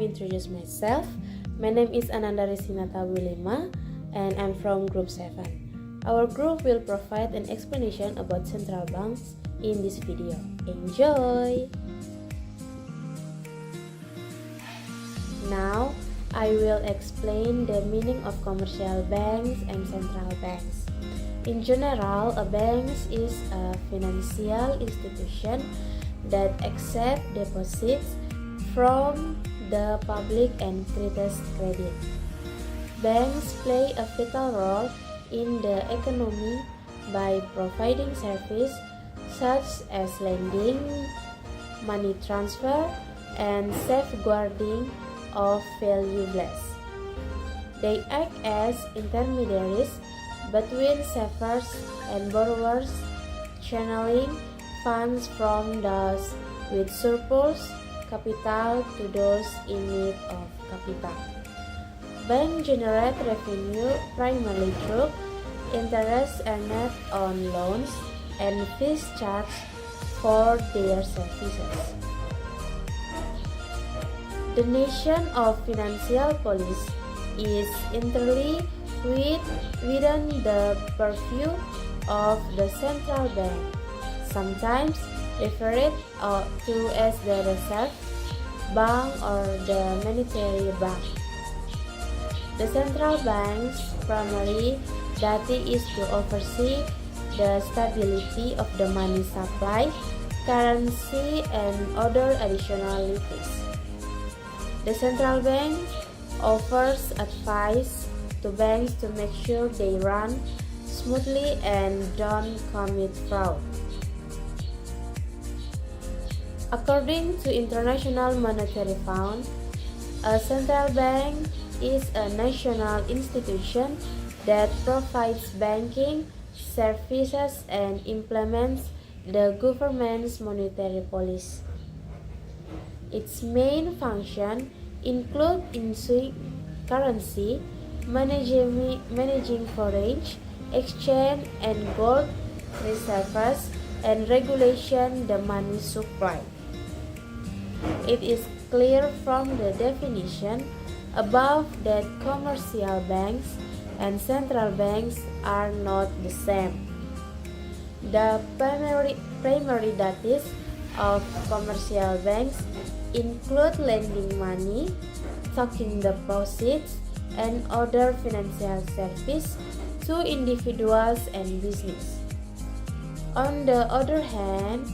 introduce myself. My name is Ananda Resinata Wilima and I'm from Group 7. Our group will provide an explanation about central banks in this video. Enjoy! Now, I will explain the meaning of commercial banks and central banks. In general, a bank is a financial institution that accepts deposits from the public and creates credit. Banks play a vital role in the economy by providing services such as lending, money transfer, and safeguarding of valuables. They act as intermediaries between savers and borrowers, channeling funds from those with surplus capital to those in need of capital. Banks generate revenue primarily through interest earned on loans and fees charged for their services. The nation of financial policy is entirely within the purview of the central bank, sometimes referred to as the Reserve Bank or the Monetary Bank. The central bank's primary duty is to oversee the stability of the money supply, currency, and other additional liquids. The central bank offers advice to banks to make sure they run smoothly and don't commit fraud. According to International Monetary Fund, a central bank is a national institution that provides banking services and implements the government's monetary policy. Its main function include issuing currency, managing foreign exchange and gold reserves, and regulation the money supply. It is clear from the definition above that commercial banks and central banks are not the same. The primary duties of commercial banks include lending money, stocking deposits, and other financial services to individuals and business. On the other hand,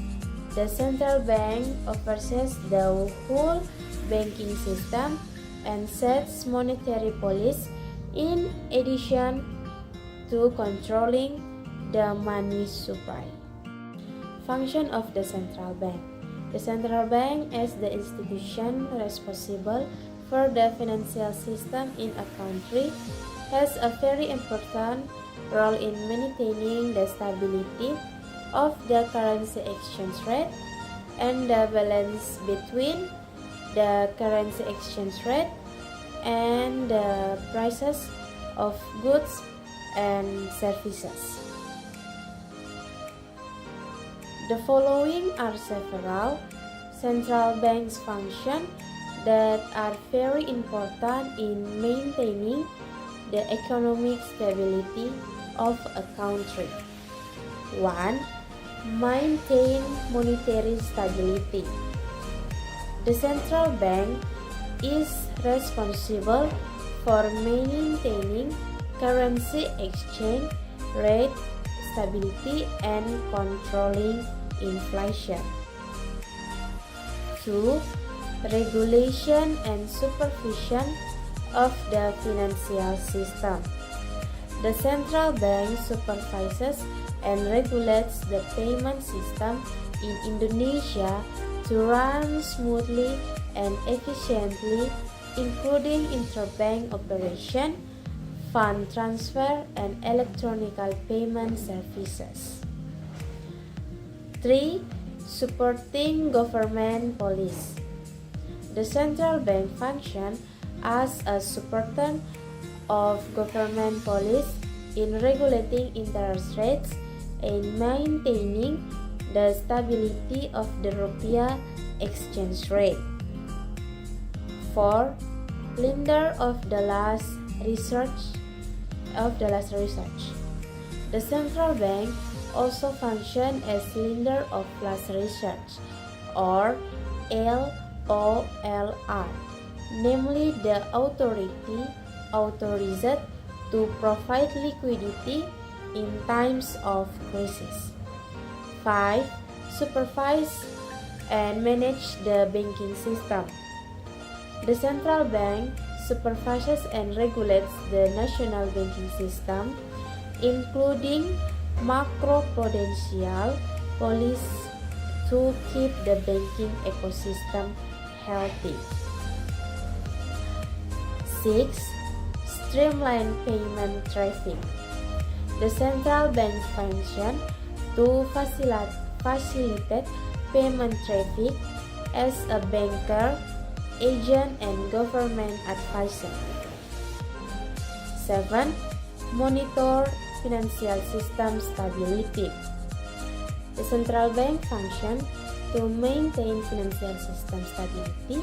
the central bank oversees the whole banking system and sets monetary policy in addition to controlling the money supply. Function of the central bank. The central bank is the institution responsible for the financial system in a country, has a very important role in maintaining the stability of the currency exchange rate and the balance between the currency exchange rate and the prices of goods and services. The following are several central banks' functions that are very important in maintaining the economic stability of a country. 1. Maintain monetary stability. The central bank is responsible for maintaining currency exchange rate stability and controlling inflation. 2. Regulation and supervision of the financial system. The central bank supervises and regulates the payment system in Indonesia to run smoothly and efficiently, including interbank operation, fund transfer, and electronic payment services. 3. Supporting government policy. The central bank functions as a supporter of government policy in regulating interest rates and maintaining the stability of the rupiah exchange rate. 4. Lender of the last research. The central bank also functions as lender of last research, or LOLR, namely the authority authorized to provide liquidity in times of crisis. 5. Supervise and manage the banking system. The central bank supervises and regulates the national banking system, including macroprudential policy to keep the banking ecosystem healthy. 6. Streamline payment traffic. The central bank functions to facilitate payment traffic as a banker, agent, and government advisor. 7. Monitor financial system stability. The central bank functions to maintain financial system stability,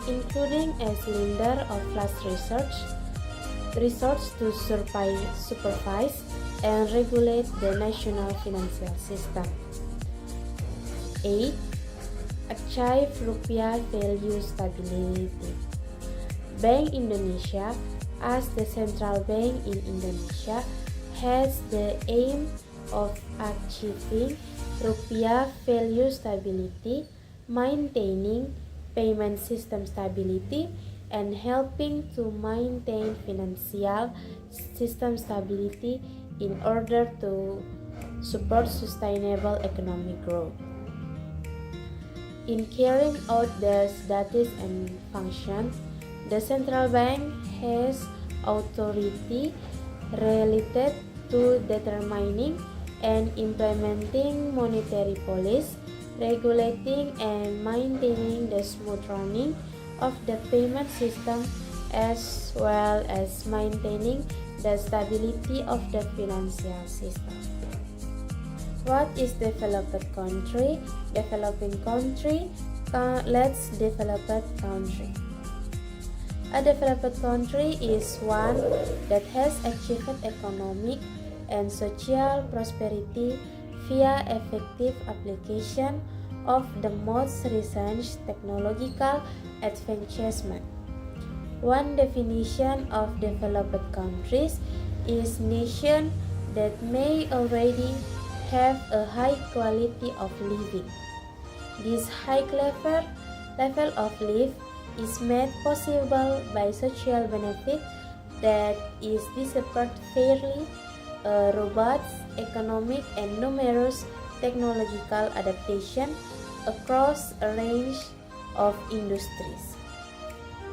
including as lender of last resorts to supervise and regulate the national financial system. 8. Achieve rupiah value stability. Bank Indonesia, as the central bank in Indonesia, has the aim of achieving rupiah value stability, maintaining payment system stability, and helping to maintain financial system stability in order to support sustainable economic growth. In carrying out the duties and functions, the central bank has authority related to determining and implementing monetary policy, regulating and maintaining the smooth running of the payment system, as well as maintaining the stability of the financial system. What is developed country? Developing country. Let's developed country. A developed country is one that has achieved economic and social prosperity via effective application of the most recent technological advancement. One definition of developed countries is nation that may already have a high quality of living. This high level of life is made possible by social benefit that is distributed fairly, robust economic, and numerous technological adaptation across a range of industries.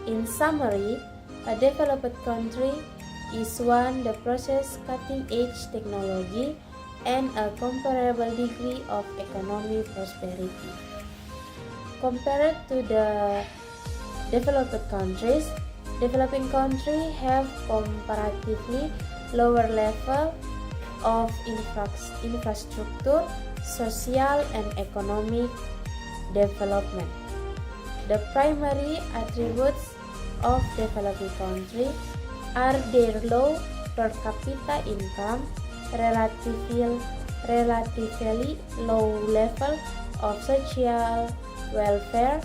In summary, a developed country is one that possesses cutting-edge technology and a comparable degree of economic prosperity. Compared to the developed countries, developing countries have comparatively lower level of infrastructure, social and economic development. The primary attributes of developing countries are their low per capita income, relatively low level of social welfare,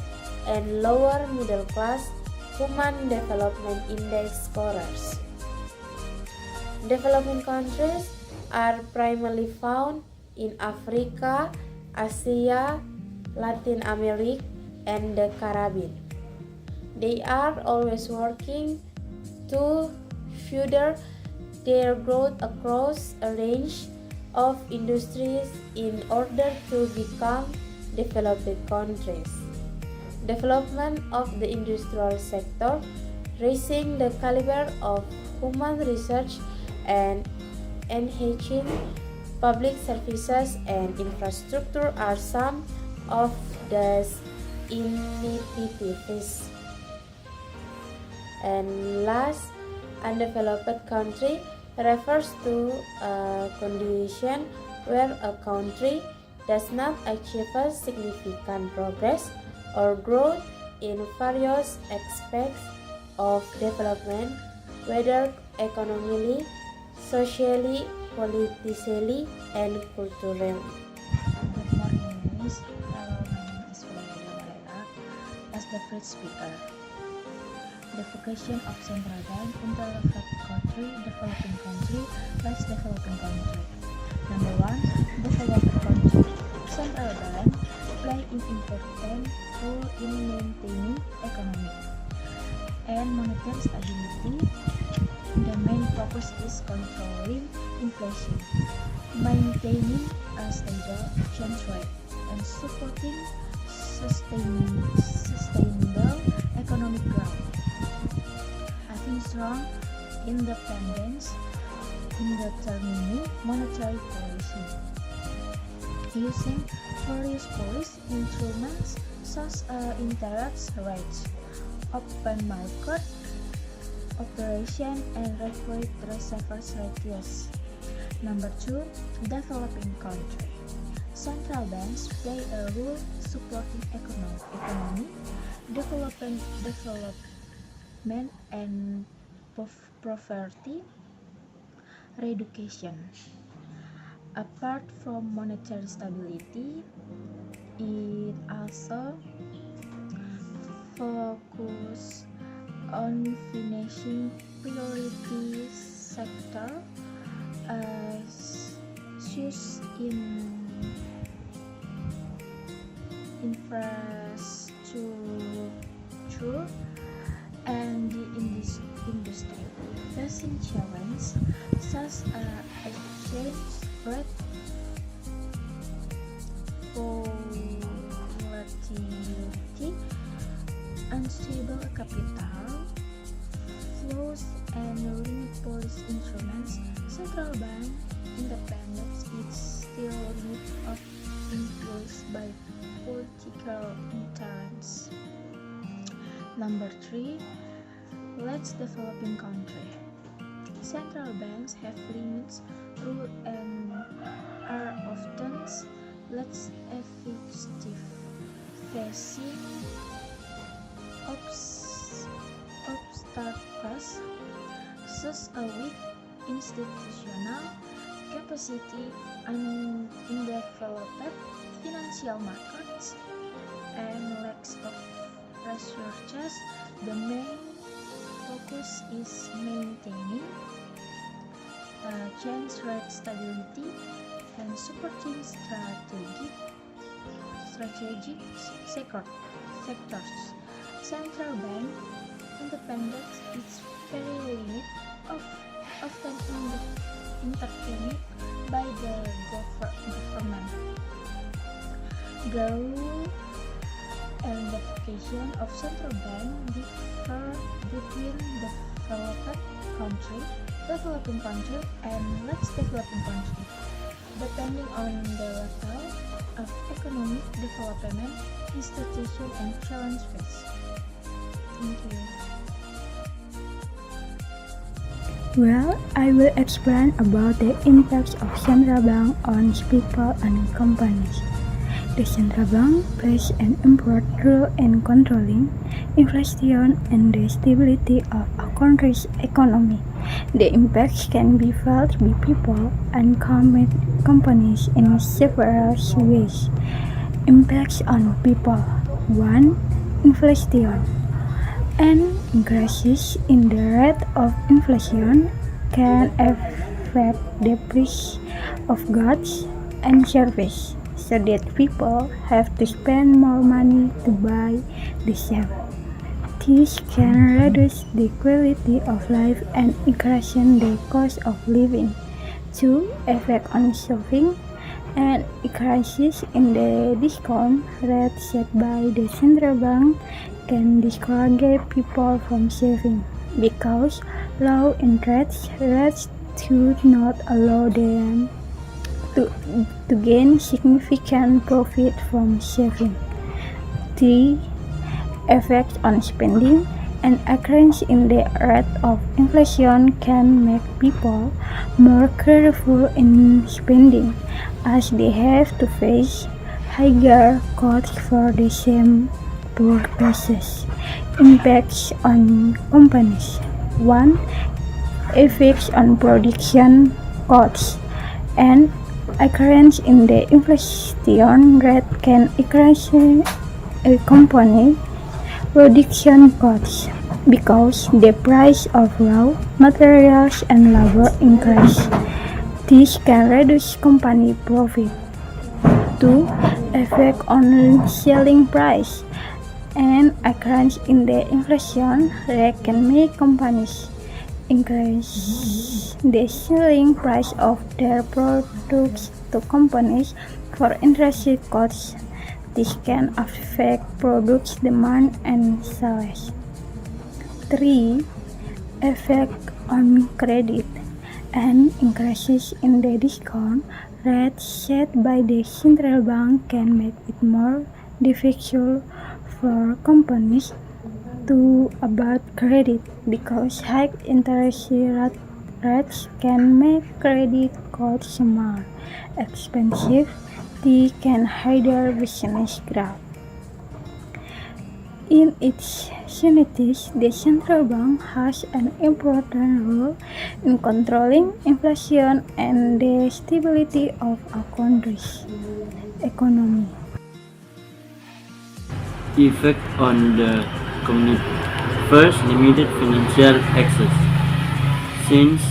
and lower middle class Human Development Index scorers. Developing countries are primarily found in Africa, Asia, Latin America, and the Caribbean. They are always working to further their growth across a range of industries in order to become developed countries. Development of the industrial sector, raising the caliber of human research, and enhancing public services and infrastructure are some of the initiatives. And last, undeveloped country refers to a condition where a country does not achieve significant progress or growth in various aspects of development, whether economically, socially, politically, and culturally. Good morning, Miss. My name is Valeria Malena as the first speaker. The vocation of central bank in developed country, developing country, less developing country. Number 1, developed country. Central bank play an important role in maintaining economic and monetary stability. The main focus is controlling inflation, maintaining a stable exchange rate, and supporting sustainable economic growth. Having strong independence in determining monetary policy, using various policy instruments such as interest rates, open market operation, and regulate reserve ratios. Number 2, developing country. Central banks play a role supporting economy, development, and poverty reduction. Apart from monetary stability, it also focuses on finishing priority sector as such in infrastructure and the industry, facing challenges such as exchange rate volatility, unstable capital flows, and limited policy instruments. Central bank independence is still limited of influence by political interests. Number 3, less developing country. Central banks have limits, rule, and are often less effective, facing obstacles such as weak institutional capacity, undeveloped financial markets, and lack of resources. The main focus is maintaining exchange rate stability and supporting strategic sectors. Central bank independence is very limited, often intervened by the government. The role and the vocation of central bank differ between developing country, and less developing country, depending on the level of economic development, institution, and challenge faced. Thank you. Well, I will explain about the impacts of central bank on people and companies. The central bank plays an important role in controlling inflation and the stability of a country's economy. The impacts can be felt by people and companies in several ways. Impacts on people. 1. Inflation. An increase in the rate of inflation can affect the price of goods and services, so that people have to spend more money to buy the same. This can reduce the quality of life and increase the cost of living. 2. Effect on shopping. An increase in the discount rate set by the central bank can discourage people from saving, because low interest rates do not allow them to gain significant profit from saving. 3. Effect on spending. An increase in the rate of inflation can make people more careful in spending, as they have to face higher costs for the same purposes. Impacts on companies. 1. Effects on production costs. An increase in the inflation rate can increase a company production costs because the price of raw materials and labor increase. This can reduce company profit. 2. Effect on selling price. An increase in the inflation rate can make companies increase the selling price of their products to companies for increased costs. This can affect product demand and sales. 3. Effect on credit. An increase in the discount rate set by the central bank can make it more difficult for companies to obtain credit because high interest rates can make credit costs more expensive. They can hinder business growth. In its activities, the central bank has an important role in controlling inflation and the stability of a country's economy. Effect on the community. First, limited financial access. Since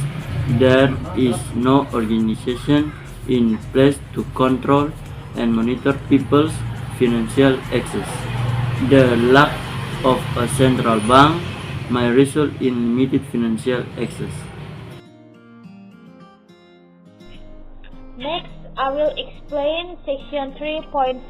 there is no organization in place to control and monitor people's financial access, the lack of a central bank may result in limited financial access. Next, I will explain section 3.4,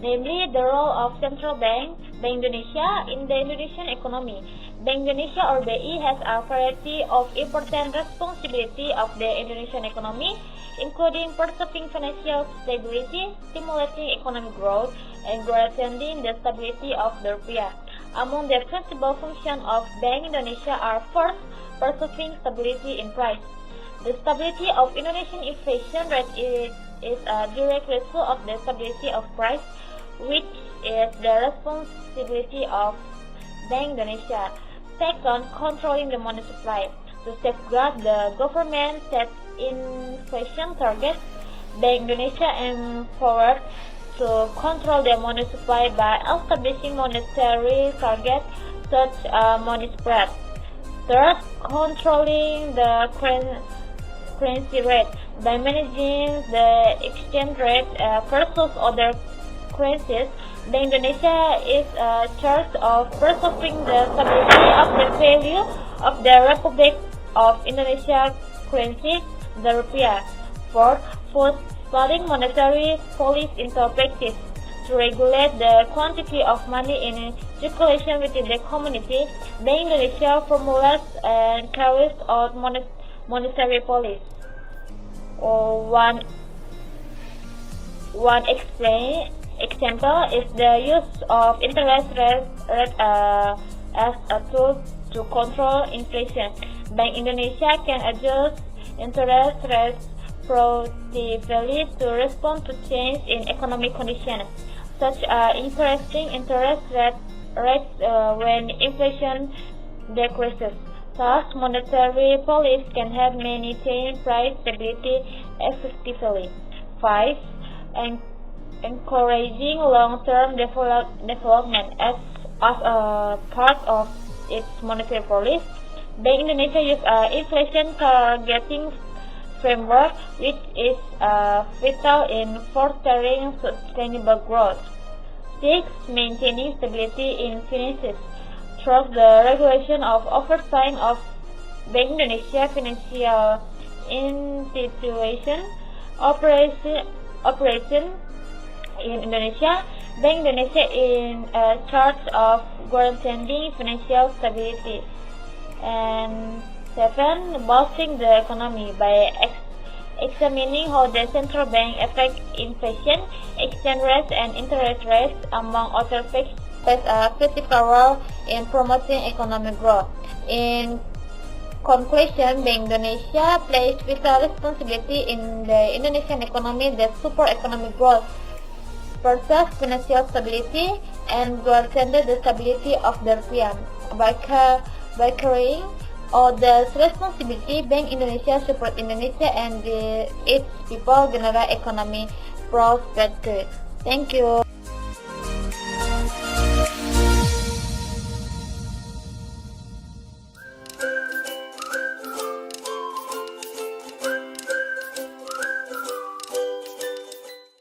namely the role of Central Bank Indonesia in the Indonesian economy. Bank Indonesia or BI has a variety of important responsibilities of the Indonesian economy, including preserving financial stability, stimulating economic growth, and guaranteeing the stability of the rupiah. Among the principal functions of Bank Indonesia are: first, preserving stability in price. The stability of Indonesian inflation rate is a direct result of the stability of price, which is the responsibility of Bank Indonesia. Second, controlling the money supply. To safeguard the government set inflation targets, Bank Indonesia empowered to control the money supply by establishing monetary targets such as money spread. Third, controlling the currency rate by managing the exchange rate versus other currencies. Bank Indonesia is charged of preserving the stability of the value of the Republic of Indonesia currency, the rupiah. Fourth, putting monetary policy into practice to regulate the quantity of money in circulation within the community. Bank Indonesia formulates and carries out monetary policy. One example is the use of interest rate as a tool to control inflation. Bank Indonesia can adjust interest rates proactively to respond to change in economic conditions, such as increasing interest rates when inflation decreases. Thus, monetary policy can help maintain price stability effectively. 5. Encouraging long-term development as a part of its monetary policy. Bank Indonesia uses inflation targeting framework, which is vital in fostering sustainable growth. 6. Maintaining stability in finances. Through the regulation of oversight of Bank Indonesia financial institution operation in Indonesia, Bank Indonesia is in charge of guaranteeing financial stability. And 7. Boosting the economy by examining how the central bank affects inflation, exchange rates, and interest rates, among other factors, plays a critical role in promoting economic growth. In conclusion, Bank Indonesia plays vital responsibility in the Indonesian economy that support economic growth, preserve financial stability, and guarantee the stability of the rupiah. By carrying all the responsibility, Bank Indonesia support Indonesia and its people general economy prosperity. Thank you.